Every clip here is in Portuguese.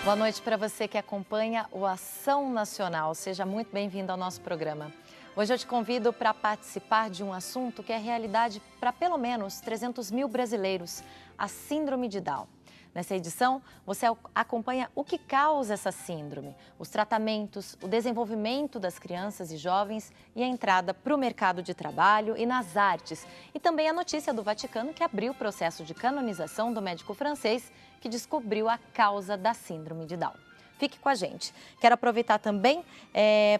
Boa noite para você que acompanha o Ação Nacional. Seja muito bem-vindo ao nosso programa. Hoje eu te convido para participar de um assunto que é realidade para pelo menos 300 mil brasileiros, a Síndrome de Down. Nessa edição, você acompanha o que causa essa síndrome, os tratamentos, o desenvolvimento das crianças e jovens e a entrada para o mercado de trabalho e nas artes. E também a notícia do Vaticano que abriu o processo de canonização do médico francês que descobriu a causa da Síndrome de Down. Fique com a gente. Quero aproveitar também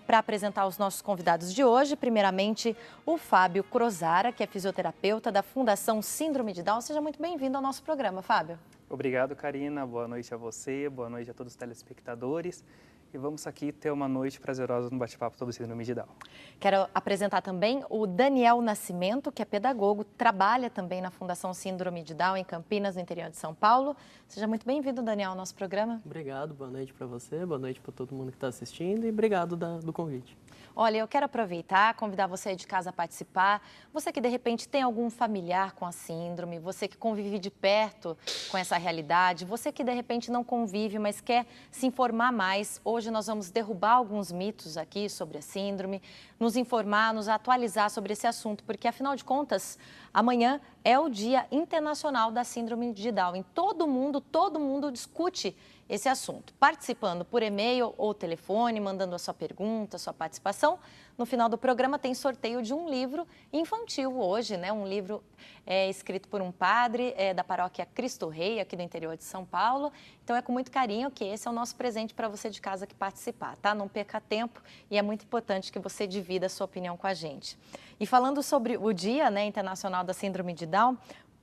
para apresentar os nossos convidados de hoje. Primeiramente, o Fábio Crozara, que é fisioterapeuta da Fundação Síndrome de Down. Seja muito bem-vindo ao nosso programa, Fábio. Obrigado, Karina. Boa noite a você, boa noite a todos os telespectadores. E vamos aqui ter uma noite prazerosa no bate-papo sobre Síndrome de Down. Quero apresentar também o Daniel Nascimento, que é pedagogo, trabalha também na Fundação Síndrome de Down em Campinas, no interior de São Paulo. Seja muito bem-vindo, Daniel, ao nosso programa. Obrigado, boa noite para você, boa noite para todo mundo que está assistindo e obrigado do convite. Olha, eu quero aproveitar, convidar você aí de casa a participar, você que de repente tem algum familiar com a síndrome, você que convive de perto com essa realidade, você que de repente não convive, mas quer se informar mais. Hoje nós vamos derrubar alguns mitos aqui sobre a síndrome, nos informar, nos atualizar sobre esse assunto, porque afinal de contas, amanhã é o Dia Internacional da Síndrome de Down. Em todo mundo discute esse assunto, participando por e-mail ou telefone, mandando a sua pergunta, a sua participação. No final do programa tem sorteio de um livro infantil hoje, né? Um livro escrito por um padre da paróquia Cristo Rei, aqui do interior de São Paulo. Então é com muito carinho que esse é o nosso presente para você de casa que participar, tá? Não perca tempo e é muito importante que você divida a sua opinião com a gente. E falando sobre o Dia, né, Internacional da Síndrome de Down,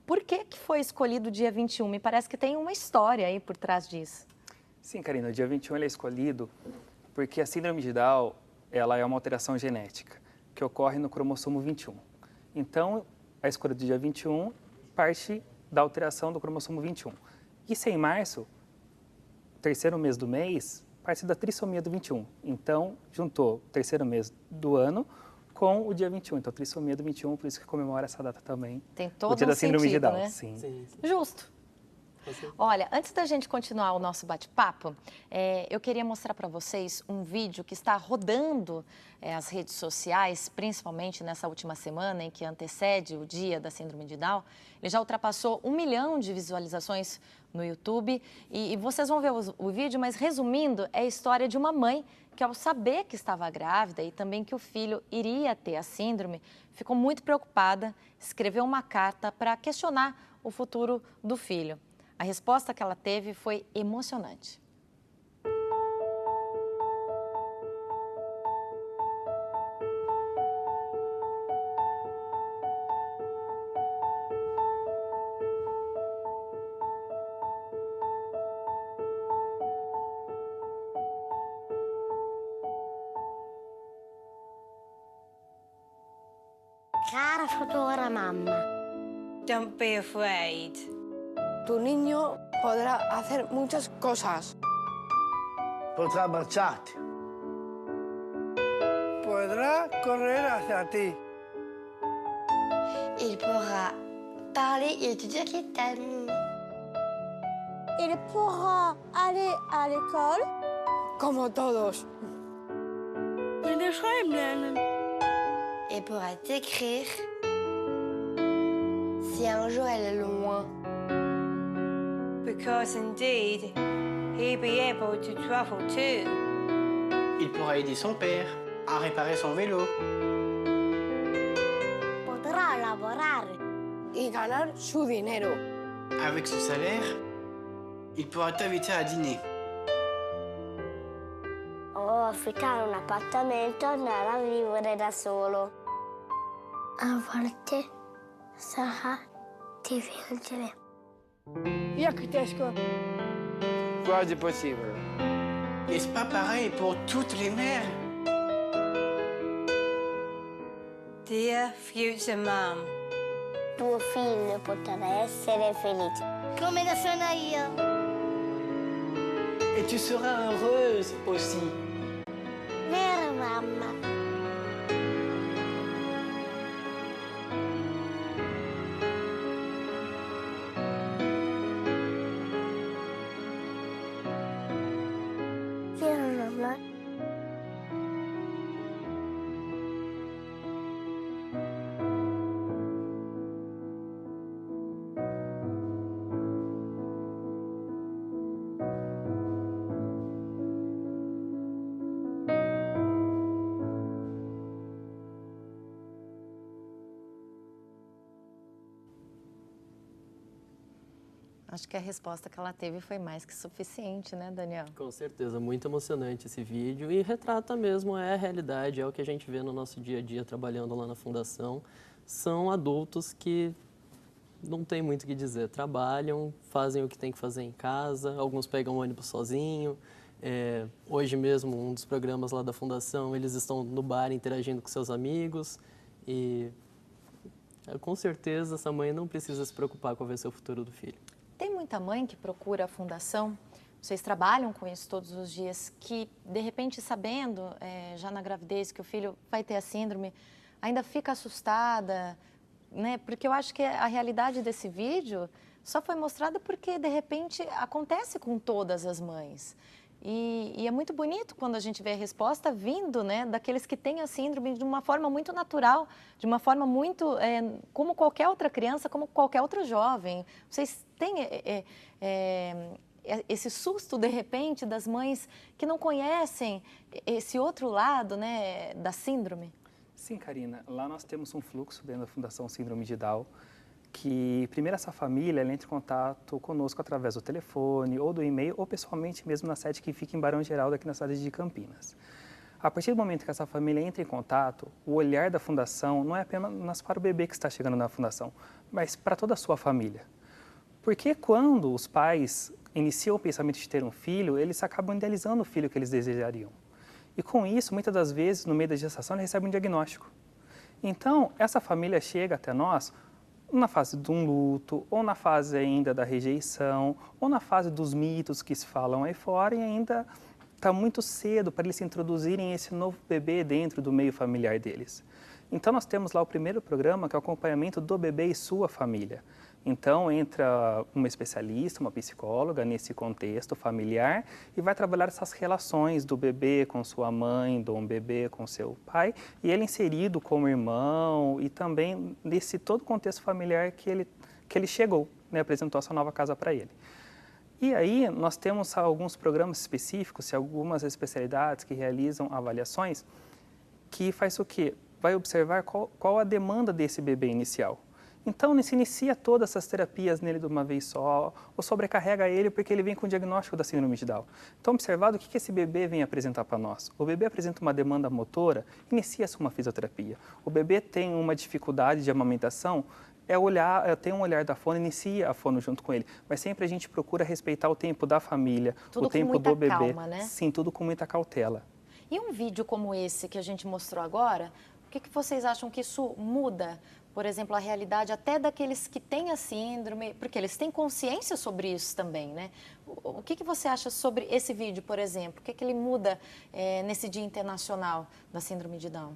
por que foi escolhido o dia 21? Me parece que tem uma história aí por trás disso. Sim, Karina, o dia 21 ele é escolhido porque a Síndrome de Down ela é uma alteração genética que ocorre no cromossomo 21. Então, a escolha do dia 21 parte da alteração do cromossomo 21. E 100 março, terceiro mês do mês, parte da trissomia do 21. Então, juntou o terceiro mês do ano com o dia 21. Então, trissomia do 21, por isso que comemora essa data também. Tem todo o dia da Síndrome de Down, né? Sim. Sim. Justo. Olha, antes da gente continuar o nosso bate-papo, eu queria mostrar para vocês um vídeo que está rodando as redes sociais, principalmente nessa última semana em que antecede o dia da Síndrome de Down. Ele já ultrapassou 1 milhão de visualizações no YouTube e vocês vão ver o vídeo, mas resumindo, é a história de uma mãe que ao saber que estava grávida e também que o filho iria ter a síndrome, ficou muito preocupada, escreveu uma carta para questionar o futuro do filho. A resposta que ela teve foi emocionante. Cara futura mamma, Don't be afraid. Tu niño podrá hacer muchas cosas. Podrá marcharte. Podrá correr hacia ti. il pourra parler et te dire qu'il t'aime. Il pourra aller à l'école como todos. Il pourra t'écrire si un jour elle est loin. Because indeed, he'll be able to travel too. Il pourra aider son père à réparer son vélo. Potrà lavorare. Y ganar su dinero. Avec son salaire, il pourra t'inviter à dîner. O affittare un appartamento e andare a vivere da solo. A volte sarà difficile. Ya cresco. Quasi possible. N'est-ce pas pareil pour toutes les mères? Dear future mum, Tuo figlio potrà essere felice. Come lo sono io. Et tu seras heureuse aussi. Vero, mamma? mamma. Acho que a resposta que ela teve foi mais que suficiente, né, Daniel? Com certeza, muito emocionante esse vídeo e retrata mesmo a realidade, é o que a gente vê no nosso dia a dia trabalhando lá na Fundação. São adultos que não tem muito o que dizer, trabalham, fazem o que tem que fazer em casa, alguns pegam ônibus sozinho. Hoje mesmo, um dos programas lá da Fundação, eles estão no bar interagindo com seus amigos e com certeza essa mãe não precisa se preocupar com ver seu futuro do filho. Tem muita mãe que procura a Fundação, vocês trabalham com isso todos os dias, que de repente sabendo, já na gravidez, que o filho vai ter a síndrome, ainda fica assustada, né? Porque eu acho que a realidade desse vídeo só foi mostrada porque de repente acontece com todas as mães. E é muito bonito quando a gente vê a resposta vindo, né, daqueles que têm a síndrome de uma forma muito natural, de uma forma muito, como qualquer outra criança, como qualquer outro jovem. Vocês têm esse susto, de repente, das mães que não conhecem esse outro lado, né, da síndrome? Sim, Karina. Lá nós temos um fluxo dentro da Fundação Síndrome de Down, que primeiro essa família ela entra em contato conosco através do telefone ou do e-mail ou pessoalmente mesmo na sede que fica em Barão Geraldo, aqui na cidade de Campinas. A partir do momento que essa família entra em contato, o olhar da Fundação não é apenas para o bebê que está chegando na Fundação, mas para toda a sua família. Porque quando os pais iniciam o pensamento de ter um filho, eles acabam idealizando o filho que eles desejariam. E com isso, muitas das vezes, no meio da gestação, eles recebem um diagnóstico. Então, essa família chega até nós na fase de um luto, ou na fase ainda da rejeição, ou na fase dos mitos que se falam aí fora, e ainda está muito cedo para eles se introduzirem esse novo bebê dentro do meio familiar deles. Então, nós temos lá o primeiro programa, que é o acompanhamento do bebê e sua família. Então, entra uma especialista, uma psicóloga nesse contexto familiar e vai trabalhar essas relações do bebê com sua mãe, do bebê com seu pai, e ele inserido como irmão e também nesse todo contexto familiar que ele chegou, né, apresentou essa nova casa para ele. E aí, nós temos alguns programas específicos e algumas especialidades que realizam avaliações que faz o quê? Vai observar qual a demanda desse bebê inicial. Então, se inicia todas essas terapias nele de uma vez só, ou sobrecarrega ele porque ele vem com o diagnóstico da síndrome de Down. Então, observado o que esse bebê vem apresentar para nós. O bebê apresenta uma demanda motora, inicia-se uma fisioterapia. O bebê tem uma dificuldade de amamentação, tem um olhar da fono, inicia a fono junto com ele. Mas sempre a gente procura respeitar o tempo da família, tudo o tempo do bebê. Calma, né? Sim, tudo com muita cautela. E um vídeo como esse que a gente mostrou agora, o que vocês acham que isso muda? Por exemplo, a realidade até daqueles que têm a síndrome, porque eles têm consciência sobre isso também, né? O que você acha sobre esse vídeo, por exemplo? O que ele muda nesse Dia Internacional da Síndrome de Down?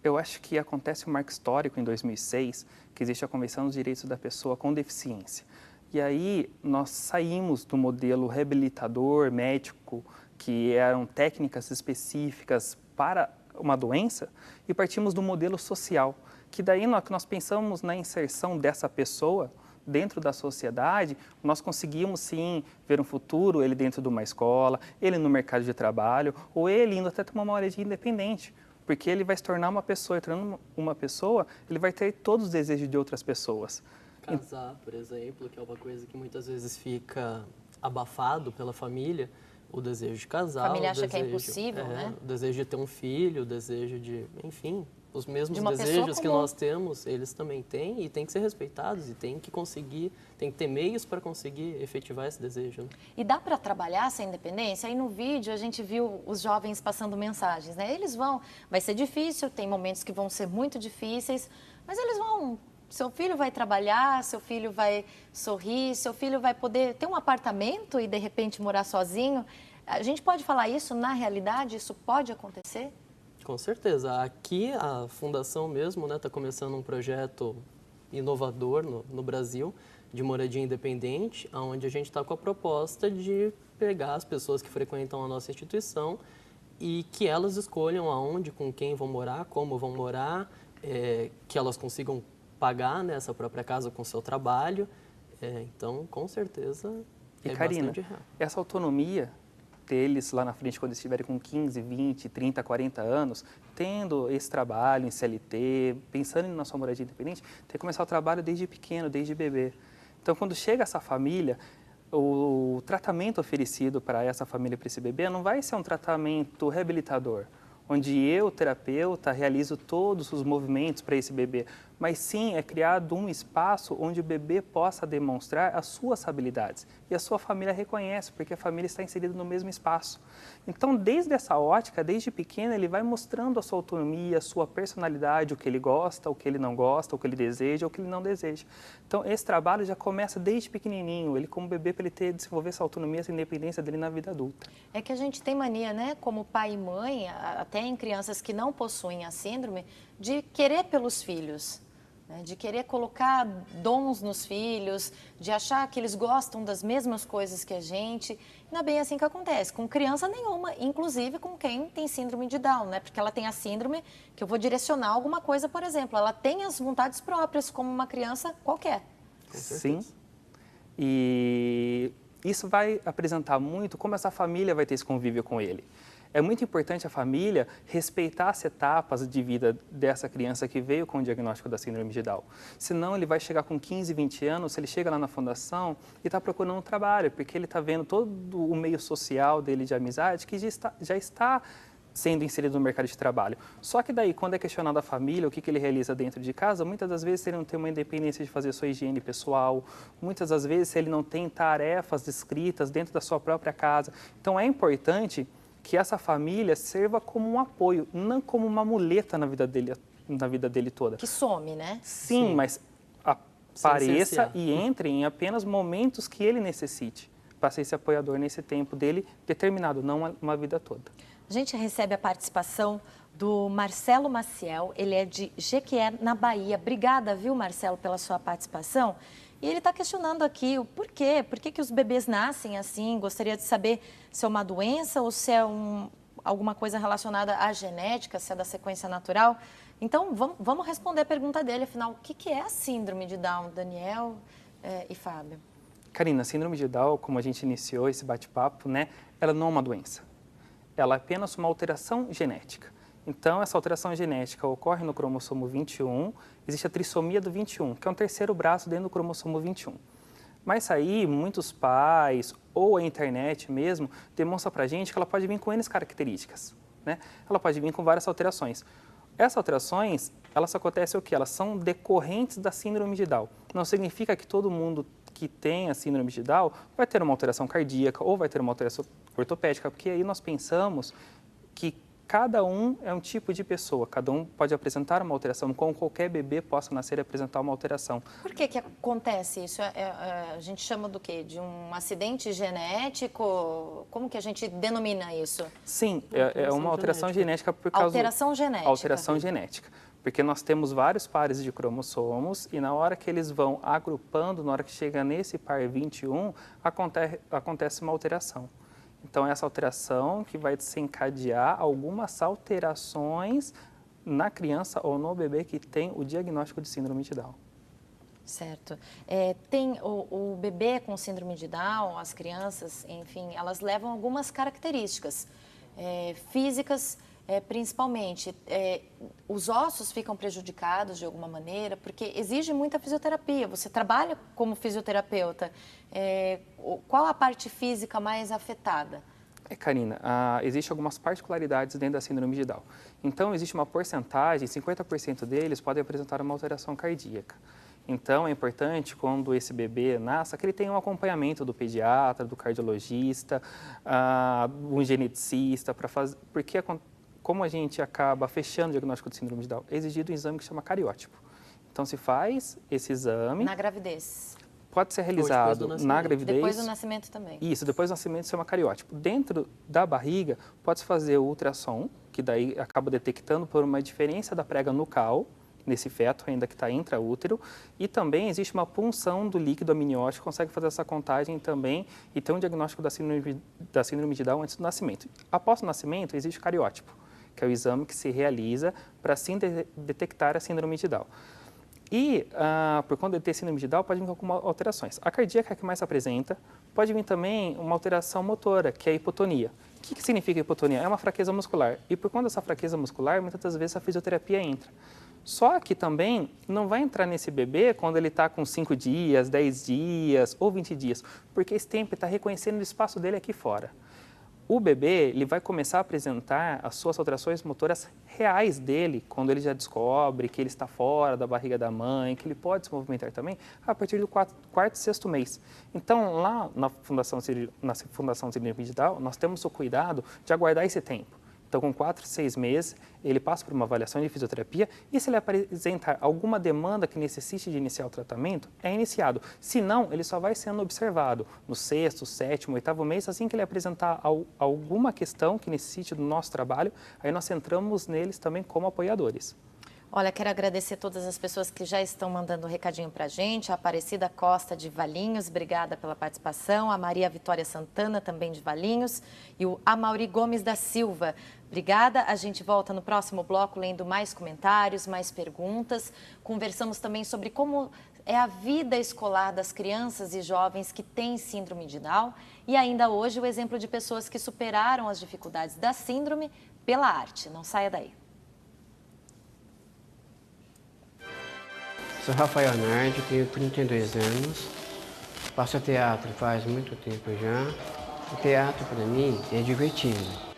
Eu acho que acontece um marco histórico em 2006, que existe a Convenção dos Direitos da Pessoa com Deficiência. E aí nós saímos do modelo reabilitador, médico, que eram técnicas específicas para uma doença, e partimos do modelo social, que daí nós pensamos na inserção dessa pessoa dentro da sociedade, nós conseguimos sim ver um futuro, ele dentro de uma escola, ele no mercado de trabalho, ou ele indo até ter uma moradia independente, porque ele vai se tornar uma pessoa, e tornando uma pessoa, ele vai ter todos os desejos de outras pessoas. Casar, por exemplo, que é uma coisa que muitas vezes fica abafado pela família, o desejo de casar, a família acha que é impossível, né? O desejo de ter um filho, o desejo de, enfim, os mesmos desejos que nós temos, eles também têm e têm que ser respeitados e têm que conseguir, tem que ter meios para conseguir efetivar esse desejo. Né? E dá para trabalhar essa independência? Aí no vídeo a gente viu os jovens passando mensagens, né? Eles vai ser difícil, tem momentos que vão ser muito difíceis, mas eles vão, seu filho vai trabalhar, seu filho vai sorrir, seu filho vai poder ter um apartamento e de repente morar sozinho. A gente pode falar isso na realidade? Isso pode acontecer? Com certeza. Aqui a Fundação mesmo está começando um projeto inovador no Brasil de moradia independente, onde a gente está com a proposta de pegar as pessoas que frequentam a nossa instituição e que elas escolham aonde, com quem vão morar, como vão morar, que elas consigam pagar, né, essa própria casa com o seu trabalho. Então, com certeza, Karina, bastante real. essa autonomia deles lá na frente, quando eles estiverem com 15, 20, 30, 40 anos, tendo esse trabalho em CLT, pensando na sua moradia independente, tem que começar o trabalho desde pequeno, desde bebê. Então, quando chega essa família, o tratamento oferecido para essa família, para esse bebê, não vai ser um tratamento reabilitador, onde eu, terapeuta, realizo todos os movimentos para esse bebê, mas sim é criado um espaço onde o bebê possa demonstrar as suas habilidades. E a sua família reconhece, porque a família está inserida no mesmo espaço. Então, desde essa ótica, desde pequeno, ele vai mostrando a sua autonomia, a sua personalidade, o que ele gosta, o que ele não gosta, o que ele deseja, o que ele não deseja. Então, esse trabalho já começa desde pequenininho, ele como bebê, para ele desenvolver essa autonomia, essa independência dele na vida adulta. É que a gente tem mania, né, como pai e mãe, até em crianças que não possuem a síndrome, de querer pelos filhos, né, de querer colocar dons nos filhos, de achar que eles gostam das mesmas coisas que a gente. Não é bem assim que acontece, com criança nenhuma, inclusive com quem tem síndrome de Down, né? Porque ela tem a síndrome que eu vou direcionar alguma coisa, por exemplo, ela tem as vontades próprias como uma criança qualquer. Sim, e isso vai apresentar muito como essa família vai ter esse convívio com ele. É muito importante a família respeitar as etapas de vida dessa criança que veio com o diagnóstico da síndrome de Down. Senão ele vai chegar com 15, 20 anos, ele chega lá na fundação e está procurando um trabalho, porque ele está vendo todo o meio social dele de amizade que já está sendo inserido no mercado de trabalho. Só que daí, quando é questionado a família, o que ele realiza dentro de casa, muitas das vezes ele não tem uma independência de fazer sua higiene pessoal, muitas das vezes ele não tem tarefas descritas dentro da sua própria casa. Então é importante que essa família serva como um apoio, não como uma muleta na vida dele toda. Que some, né? Sim, mas apareça e entre em apenas momentos que ele necessite, para ser esse apoiador nesse tempo dele determinado, não uma vida toda. A gente recebe a participação do Marcelo Maciel, ele é de Jequié, na Bahia. Obrigada, viu, Marcelo, pela sua participação. E ele está questionando aqui o porquê, por que os bebês nascem assim? Gostaria de saber se é uma doença ou se é alguma coisa relacionada à genética, se é da sequência natural. Então, vamos responder a pergunta dele, afinal, o que é a síndrome de Down, Daniel e Fábio? Karina, a síndrome de Down, como a gente iniciou esse bate-papo, né, ela não é uma doença. Ela é apenas uma alteração genética. Então, essa alteração genética ocorre no cromossomo 21, existe a trissomia do 21, que é um terceiro braço dentro do cromossomo 21. Mas aí, muitos pais, ou a internet mesmo, demonstra pra gente que ela pode vir com N características, né? Ela pode vir com várias alterações. Essas alterações, elas acontecem o quê? Elas são decorrentes da síndrome de Down. Não significa que todo mundo que tem a síndrome de Down vai ter uma alteração cardíaca ou vai ter uma alteração ortopédica, porque aí nós pensamos que cada um é um tipo de pessoa, cada um pode apresentar uma alteração, como qualquer bebê possa nascer e apresentar uma alteração. Por que acontece isso? A gente chama do quê? De um acidente genético? Como que a gente denomina isso? Sim, é uma alteração genética por causa... Alteração genética. Alteração genética. Porque nós temos vários pares de cromossomos e na hora que eles vão agrupando, na hora que chega nesse par 21, acontece uma alteração. Então, essa alteração que vai desencadear algumas alterações na criança ou no bebê que tem o diagnóstico de síndrome de Down. Certo. Tem o bebê com síndrome de Down, as crianças, enfim, elas levam algumas características físicas, principalmente. Os ossos ficam prejudicados de alguma maneira, porque exige muita fisioterapia. Você trabalha como fisioterapeuta. Qual a parte física mais afetada? Karina, existem algumas particularidades dentro da síndrome de Down. Então, existe uma porcentagem, 50% deles podem apresentar uma alteração cardíaca. Então, é importante, quando esse bebê nasce, que ele tenha um acompanhamento do pediatra, do cardiologista, um geneticista, porque como a gente acaba fechando o diagnóstico de síndrome de Down, é exigido um exame que se chama cariótipo. Então, se faz esse exame... Na gravidez. Pode ser realizado na gravidez. Depois do nascimento também. Isso, depois do nascimento se chama cariótipo. Dentro da barriga, pode-se fazer o ultrassom, que daí acaba detectando por uma diferença da prega nucal, nesse feto ainda que está intraútero, e também existe uma punção do líquido amniótico, consegue fazer essa contagem também e ter um diagnóstico da síndrome de Down antes do nascimento. Após o nascimento, existe o cariótipo, que é o exame que se realiza para sim detectar a síndrome de Down. E, por conta de ter síndrome de Down, pode vir com algumas alterações. A cardíaca é a que mais se apresenta, pode vir também uma alteração motora, que é a hipotonia. O que significa hipotonia? É uma fraqueza muscular. E por conta dessa fraqueza muscular, muitas das vezes a fisioterapia entra. Só que também não vai entrar nesse bebê quando ele está com 5 dias, 10 dias ou 20 dias, porque esse tempo está reconhecendo o espaço dele aqui fora. O bebê ele vai começar a apresentar as suas alterações motoras reais dele, quando ele já descobre que ele está fora da barriga da mãe, que ele pode se movimentar também, a partir do quarto e sexto mês. Então, lá na Fundação Síndrome de Down, nós temos o cuidado de aguardar esse tempo. Então, com 4, 6 meses, ele passa por uma avaliação de fisioterapia e se ele apresentar alguma demanda que necessite de iniciar o tratamento, é iniciado. Se não, ele só vai sendo observado no 6º, 7º, 8º mês, assim que ele apresentar alguma questão que necessite do nosso trabalho, aí nós entramos neles também como apoiadores. Olha, quero agradecer todas as pessoas que já estão mandando um recadinho para a gente. A Aparecida Costa de Valinhos, obrigada pela participação. A Maria Vitória Santana, também de Valinhos. E o Amauri Gomes da Silva, obrigada. A gente volta no próximo bloco lendo mais comentários, mais perguntas. Conversamos também sobre como é a vida escolar das crianças e jovens que têm síndrome de Down. E ainda hoje o exemplo de pessoas que superaram as dificuldades da síndrome pela arte. Não saia daí. Sou Rafael Nardi, tenho 32 anos, faço teatro faz muito tempo já. O teatro para mim é divertido.